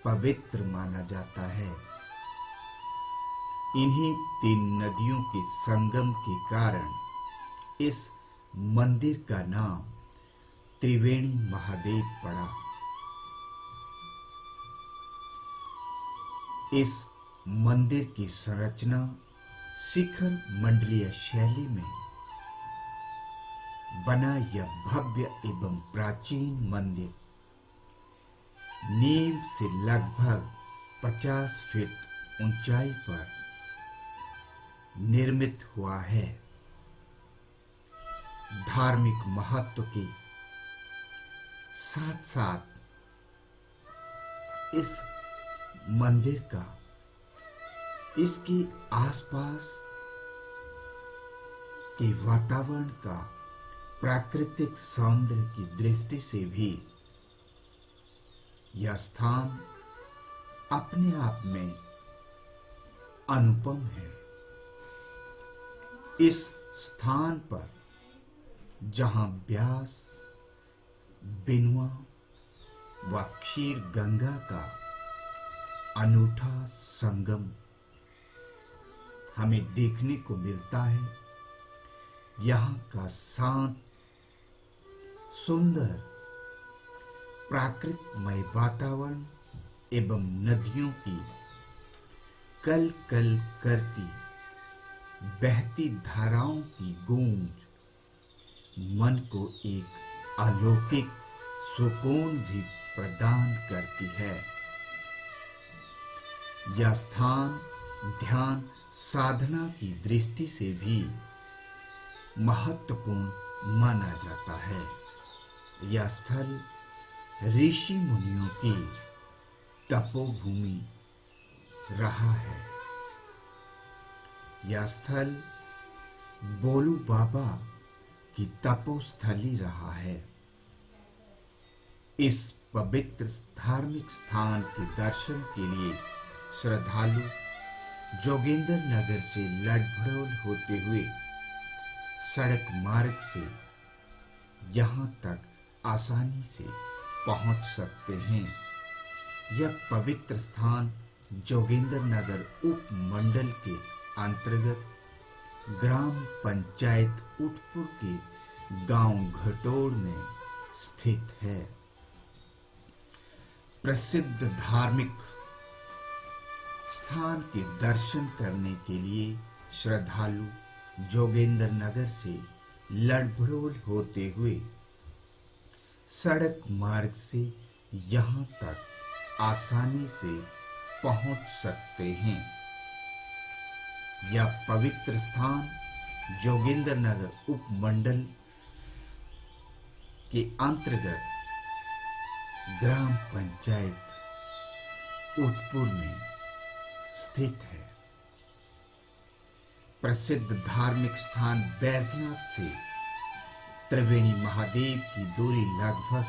पवित्र माना जाता है। इन्हीं 3 नदियों के संगम के कारण इस मंदिर का नाम त्रिवेणी महादेव पड़ा। इस मंदिर की संरचना शिखर मंडलीय शैली में बना यह भव्य एवं प्राचीन मंदिर नीम से लगभग 50 फीट ऊंचाई पर निर्मित हुआ है। धार्मिक महत्व के साथ साथ इस मंदिर का इसके आसपास के वातावरण का प्राकृतिक सौंदर्य की दृष्टि से भी यह स्थान अपने आप में अनुपम है। इस स्थान पर जहां ब्यास, बिनवा व क्षीर गंगा का अनूठा संगम हमें देखने को मिलता है, यहाँ का शांत सुंदर प्राकृतिकमय वातावरण एवं नदियों की कल कल करती बहती धाराओं की गूंज मन को एक अलौकिक सुकून भी प्रदान करती है। यह स्थान ध्यान साधना की दृष्टि से भी महत्वपूर्ण माना जाता है। यह स्थल ऋषि मुनियों की तपोभूमि रहा है। यह स्थल बोलू बाबा की तपोस्थली रहा है। इस पवित्र धार्मिक स्थान के दर्शन के लिए श्रद्धालु जोगिंदर नगर से लड़भड़ोल होते हुए सड़क मार्ग से यहाँ तक आसानी से पहुँच सकते हैं। यह पवित्र स्थान जोगिंदर नगर उप मंडल के अंतर्गत ग्राम पंचायत उटपुर के गांव घटोड़ में स्थित है। प्रसिद्ध धार्मिक स्थान के दर्शन करने के लिए श्रद्धालु जोगिंदर नगर से लड़भड़ोल होते हुए सड़क मार्ग से यहाँ तक आसानी से पहुँच सकते हैं। यह पवित्र स्थान जोगिंदर नगर उप मंडल के अंतर्गत ग्राम पंचायत उटपुर में स्थित है। प्रसिद्ध धार्मिक स्थान बैजनाथ से त्रिवेणी महादेव की दूरी लगभग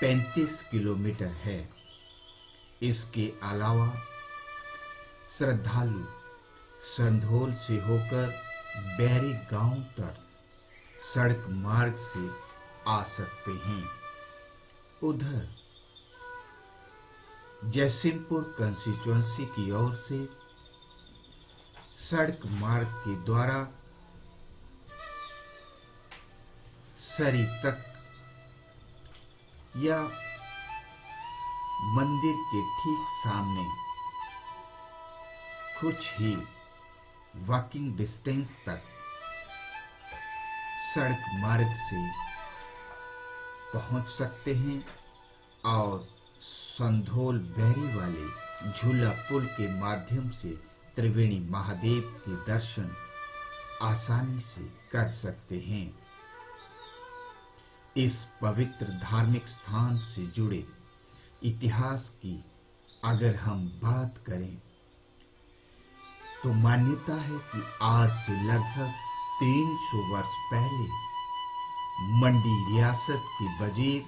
35 किलोमीटर है। इसके अलावा श्रद्धालु संधोल से होकर बैरी गांव तक सड़क मार्ग से आ सकते हैं। उधर जयसिंहपुर कंस्टिट्यूएंसी की ओर से सड़क मार्ग के द्वारा सरी तक या मंदिर के ठीक सामने कुछ ही वॉकिंग डिस्टेंस तक सड़क मार्ग से पहुंच सकते हैं और संधोल बैरी वाले झूला पुल के माध्यम से त्रिवेणी महादेव के दर्शन आसानी से कर सकते हैं। इस पवित्र धार्मिक स्थान से जुड़े इतिहास की अगर हम बात करें तो मान्यता है कि आज से लगभग 300 वर्ष पहले मंडी रियासत के वजीर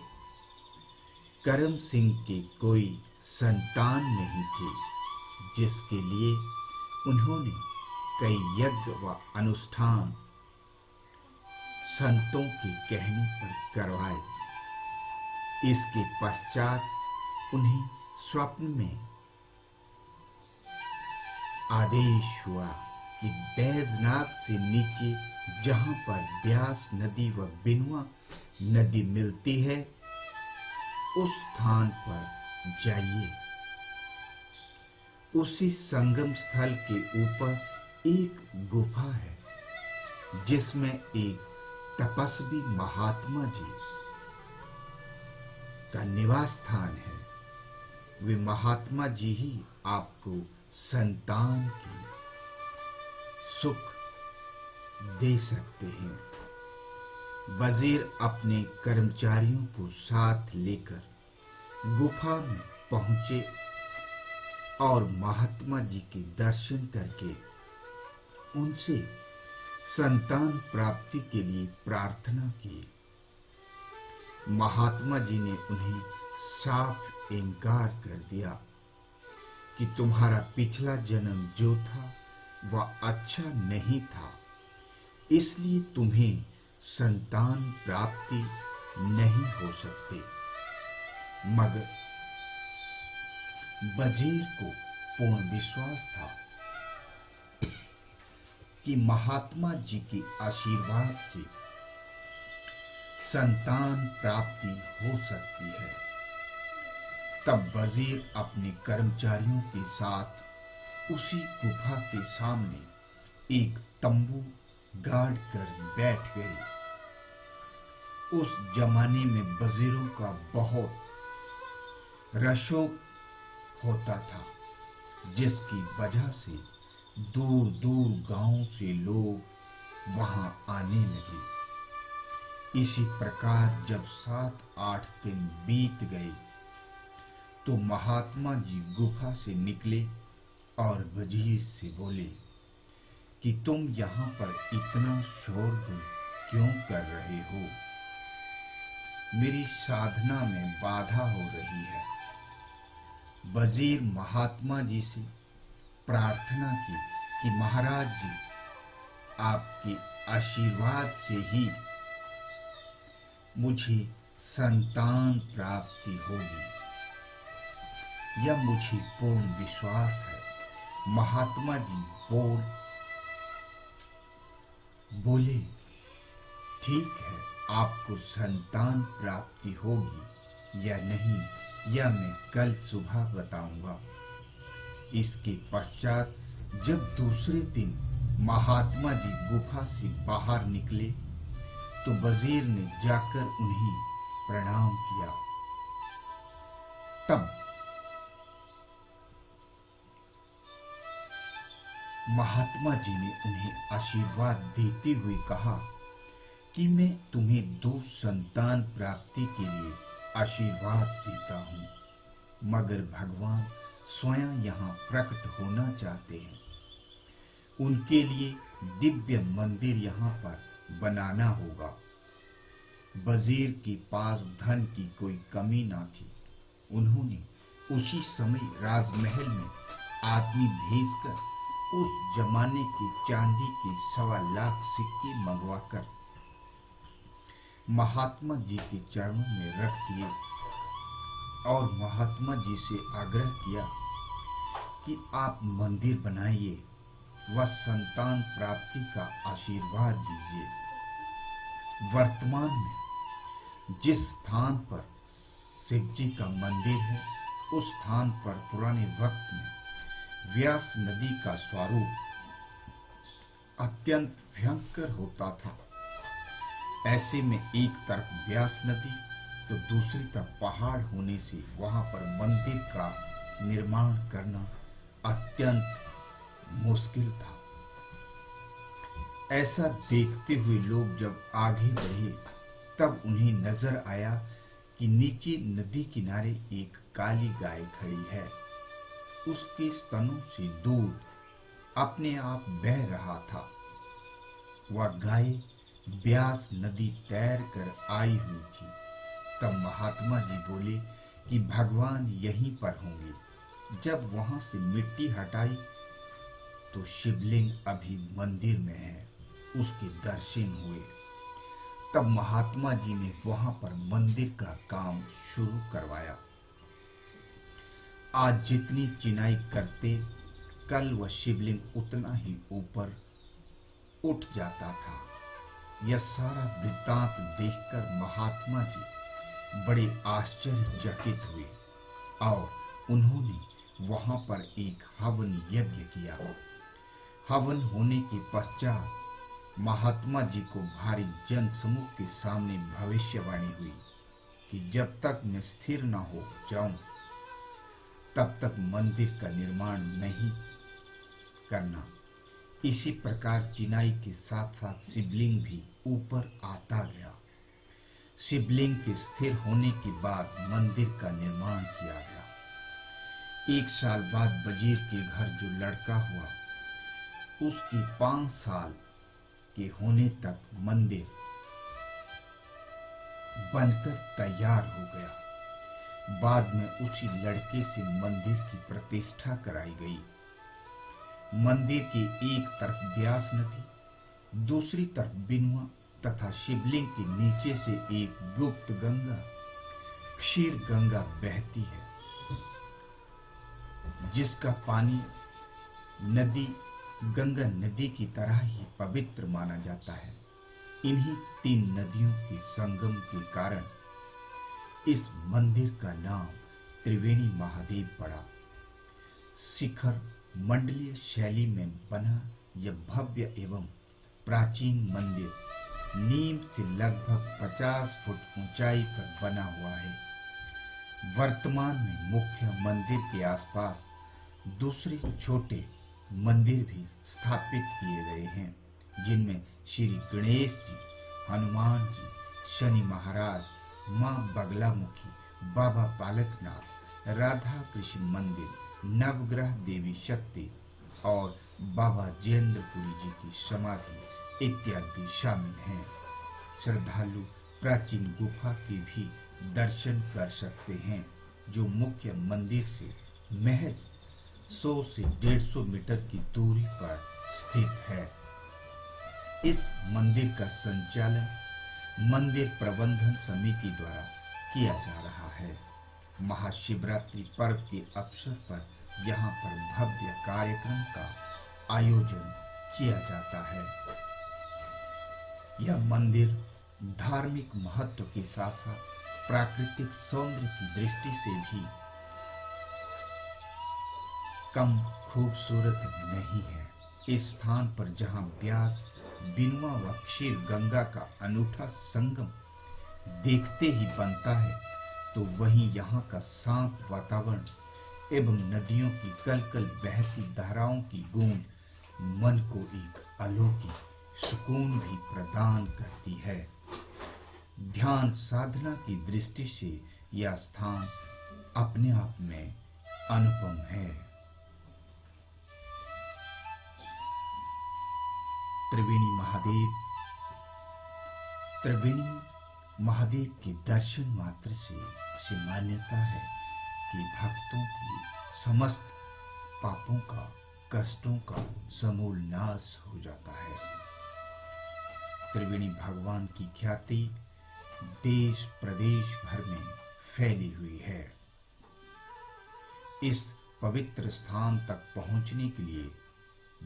करम सिंह के कोई संतान नहीं थे, जिसके लिए उन्होंने कई यज्ञ व अनुष्ठान संतों के कहने पर करवाए। इसके पश्चात उन्हें स्वप्न में आदेश हुआ कि बैजनाथ से नीचे जहां पर ब्यास नदी व बिनवा नदी मिलती है उस स्थान पर जाइए। उसी संगम स्थल के ऊपर एक गुफा है जिसमें एक तपस्वी महात्मा जी का निवास स्थान है। वे महात्मा जी ही आपको संतान की सुख दे सकते हैं। वजीर अपने कर्मचारियों को साथ लेकर गुफा में पहुंचे और महात्मा जी के दर्शन करके उनसे संतान प्राप्ति के लिए प्रार्थना की। महात्मा जी ने उन्हें साफ इनकार कर दिया कि तुम्हारा पिछला जन्म जो था वह अच्छा नहीं था, इसलिए तुम्हें संतान प्राप्ति नहीं हो सकती। मगर वजीर को पूर्ण विश्वास था कि महात्मा जी के आशीर्वाद से संतान प्राप्ति हो सकती है। तब वजीर अपने कर्मचारियों के साथ उसी गुफा के सामने एक तंबू गाड़ कर बैठ गए। उस जमाने में वजीरों का बहुत रशोक होता था, जिसकी वजह से दूर दूर गांव से लोग वहां आने लगे। इसी प्रकार जब 7-8 दिन बीत गए तो महात्मा जी गुफा से निकले और वजीर से बोले कि तुम यहाँ पर इतना शोरगुल क्यों कर रहे हो? मेरी साधना में बाधा हो रही है। वजीर महात्मा जी से प्रार्थना की कि महाराज जी, आपके आशीर्वाद से ही मुझे संतान प्राप्ति होगी, यह मुझे पूर्ण विश्वास है। महात्मा जी बोले, ठीक है, आपको संतान प्राप्ति होगी या नहीं यह मैं कल सुबह बताऊंगा। इसके पश्चात जब दूसरे दिन महात्मा जी गुफा से बाहर निकले तो वजीर ने जाकर उन्हें प्रणाम किया। तब महात्मा जी ने उन्हें आशीर्वाद देते हुए कहा कि मैं तुम्हें 2 संतान प्राप्ति के लिए आशीर्वाद देता हूँ, मगर भगवान स्वयं यहाँ प्रकट होना चाहते हैं। उनके लिए दिव्य मंदिर यहाँ पर बनाना होगा। वजीर के पास धन की कोई कमी ना थी। उन्होंने उसी समय राजमहल में आदमी भेजकर उस जमाने के चांदी के 1.25 लाख सिक्के मंगवाकर महात्मा जी के चरणों में रख दिए और महात्मा जी से आग्रह किया कि आप मंदिर बनाइए व संतान प्राप्ति का आशीर्वाद दीजिए। वर्तमान में जिस स्थान पर शिव जी का मंदिर है, उस स्थान पर पुराने वक्त में व्यास नदी का स्वरूप अत्यंत भयंकर होता था। ऐसे में एक तरफ व्यास नदी तो दूसरी तरफ पहाड़ होने से वहां पर मंदिर का निर्माण करना अत्यंत मुश्किल था। ऐसा देखते हुए लोग जब आगे बढ़े तब उन्हें नजर आया कि नीचे नदी किनारे एक काली गाय खड़ी है। उसके स्तनों से दूध अपने आप बह रहा था। वह गाय ब्यास नदी तैर कर आई हुई थी। तब महात्मा जी बोले कि भगवान यहीं पर होंगे। जब वहां से मिट्टी हटाई तो शिवलिंग अभी मंदिर में है। उसके दर्शन हुए। तब महात्मा जी ने वहां पर मंदिर का काम शुरू करवाया। आज जितनी चिनाई करते, कल वह शिवलिंग उतना ही ऊपर उठ जाता था। यह सारा वृत्तांत देखकर महात्मा जी बड़े आश्चर्यचकित हुए और उन्होंने वहां पर एक हवन यज्ञ किया। हवन होने के पश्चात महात्मा जी को भारी जनसमूह के सामने भविष्यवाणी हुई कि जब तक मैं स्थिर न हो जाऊं तब तक मंदिर का निर्माण नहीं करना। इसी प्रकार चिनाई के साथ साथ शिवलिंग भी ऊपर आता गया। शिवलिंग के स्थिर होने के बाद मंदिर का निर्माण किया गया। 1 साल बाद वजीर के घर जो लड़का हुआ, उसकी 5 साल के होने तक मंदिर बनकर तैयार हो गया। बाद में उसी लड़के से मंदिर की प्रतिष्ठा कराई गई। मंदिर की एक तरफ ब्यास नदी, दूसरी तरफ बिनवा तथा शिवलिंग के नीचे से एक गुप्त गंगा, क्षीर गंगा बहती है, जिसका पानी गंगा नदी की तरह ही पवित्र माना जाता है। इन्हीं 3 नदियों के संगम के कारण इस मंदिर का नाम त्रिवेणी महादेव पड़ा। शिखर मंडलीय शैली में बना यह भव्य एवं प्राचीन मंदिर नीम से लगभग 50 फुट ऊंचाई पर बना हुआ है। वर्तमान में मुख्य मंदिर के आसपास दूसरे छोटे मंदिर भी स्थापित किए गए हैं, जिनमें श्री गणेश जी, हनुमान जी, शनि महाराज, मां बगलामुखी, बाबा बालकनाथ, राधा कृष्ण मंदिर, नवग्रह देवी शक्ति और बाबा जयेंद्रपुरी जी की समाधि इत्यादि शामिल हैं। श्रद्धालु प्राचीन गुफा के भी दर्शन कर सकते हैं, जो मुख्य मंदिर से महज 100 से 150 मीटर की दूरी पर स्थित है। इस मंदिर का संचालन मंदिर प्रबंधन समिति द्वारा किया जा रहा है। महाशिवरात्रि पर्व के अवसर पर यहाँ पर भव्य कार्यक्रम का आयोजन किया जाता है। यह मंदिर धार्मिक महत्व के साथ साथ प्राकृतिक सौंदर्य की दृष्टि से भी कम खूबसूरत नहीं है। इस स्थान पर जहां ब्यास, बिनवा व क्षीर गंगा का अनूठा संगम देखते ही बनता है, तो वहीं यहाँ का शांत वातावरण एवं नदियों की कलकल बहती धाराओं की गूंज मन को एक अलौकिक सुकून भी प्रदान करती है। ध्यान साधना की दृष्टि से यह स्थान अपने आप में अनुपम है। त्रिवेणी महादेव के दर्शन मात्र से ऐसी मान्यता है कि भक्तों की समस्त पापों का, कष्टों का समूल नाश हो जाता है। त्रिवेणी भगवान की ख्याति देश प्रदेश भर में फैली हुई है। इस पवित्र स्थान तक पहुंचने के लिए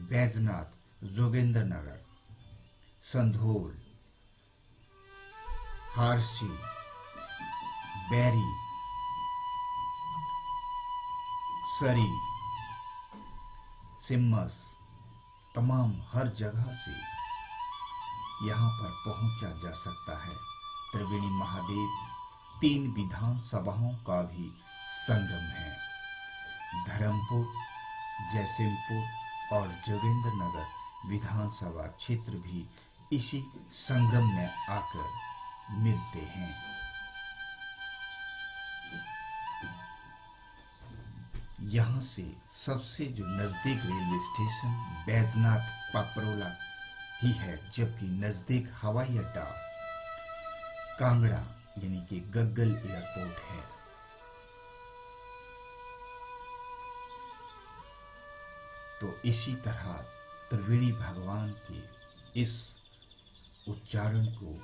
बैजनाथ, जोगेंद्रनगर, संधोल, हारसी, बैरी, सरी, सिम्मस, तमाम हर जगह से यहाँ पर पहुंचा जा सकता है। त्रिवेणी महादेव 3 विधानसभाओं का भी संगम है। धर्मपुर, जयसिंहपुर और जोगेंद्रनगर विधानसभा क्षेत्र भी इसी संगम में आकर मिलते हैं। यहाँ से सबसे जो नजदीक रेलवे स्टेशन बैजनाथ पापरोला ही है, जबकि नजदीक हवाई अड्डा कांगड़ा यानी कि गग्गल एयरपोर्ट है। तो इसी तरह त्रिवेणी भगवान के इस उच्चारण को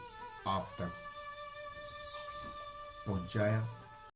आप तक पहुंचाया।